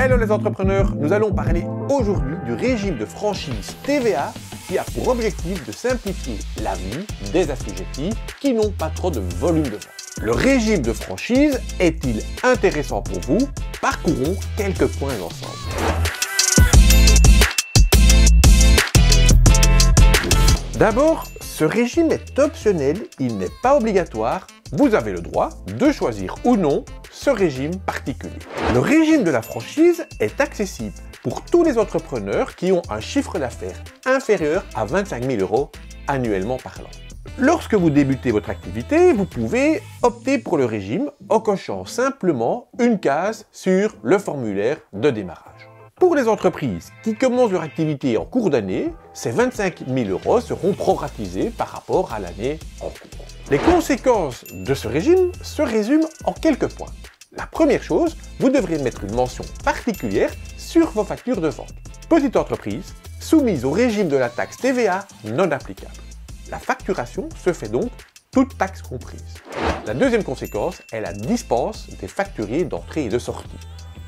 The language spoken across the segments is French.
Hello les entrepreneurs, nous allons parler aujourd'hui du régime de franchise TVA qui a pour objectif de simplifier la vie des assujettis qui n'ont pas trop de volume de vente. Le régime de franchise est-il intéressant pour vous? Parcourons quelques points ensemble. D'abord, ce régime est optionnel, il n'est pas obligatoire. Vous avez le droit de choisir ou non ce régime particulier. Le régime de la franchise est accessible pour tous les entrepreneurs qui ont un chiffre d'affaires inférieur à 25 000 € annuellement parlant. Lorsque vous débutez votre activité, vous pouvez opter pour le régime en cochant simplement une case sur le formulaire de démarrage. Pour les entreprises qui commencent leur activité en cours d'année, ces 25 000 € seront proratisés par rapport à l'année en cours. Les conséquences de ce régime se résument en quelques points. La première chose, vous devrez mettre une mention particulière sur vos factures de vente. Petite entreprise, soumise au régime de la taxe TVA non applicable. La facturation se fait donc toute taxe comprise. La deuxième conséquence est la dispense des facturiers d'entrée et de sortie.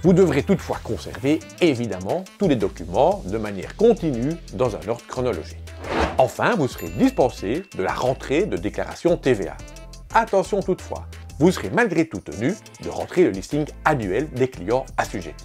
Vous devrez toutefois conserver, évidemment, tous les documents de manière continue dans un ordre chronologique. Enfin, vous serez dispensé de la rentrée de déclaration TVA. Attention toutefois, vous serez malgré tout tenu de rentrer le listing annuel des clients assujettis.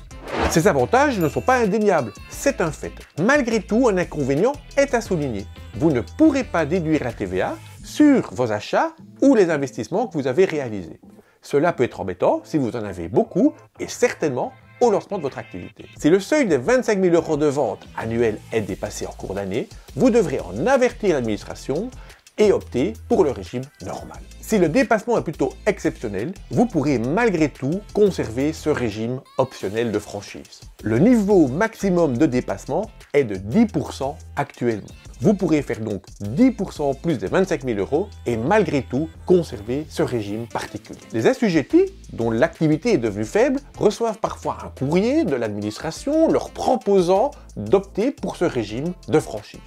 Ces avantages ne sont pas indéniables, c'est un fait. Malgré tout, un inconvénient est à souligner. Vous ne pourrez pas déduire la TVA sur vos achats ou les investissements que vous avez réalisés. Cela peut être embêtant si vous en avez beaucoup et certainement au lancement de votre activité. Si le seuil des 25 000 € de vente annuelle est dépassé en cours d'année, vous devrez en avertir l'administration et opter pour le régime normal. Si le dépassement est plutôt exceptionnel, vous pourrez malgré tout conserver ce régime optionnel de franchise. Le niveau maximum de dépassement est de 10% actuellement. Vous pourrez faire donc 10% plus des 25 000 € et malgré tout conserver ce régime particulier. Les assujettis, dont l'activité est devenue faible, reçoivent parfois un courrier de l'administration leur proposant d'opter pour ce régime de franchise.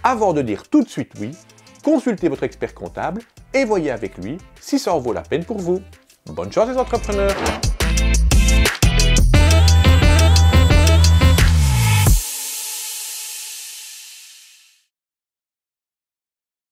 Avant de dire tout de suite oui, consultez votre expert comptable et voyez avec lui si ça en vaut la peine pour vous. Bonne chance les entrepreneurs!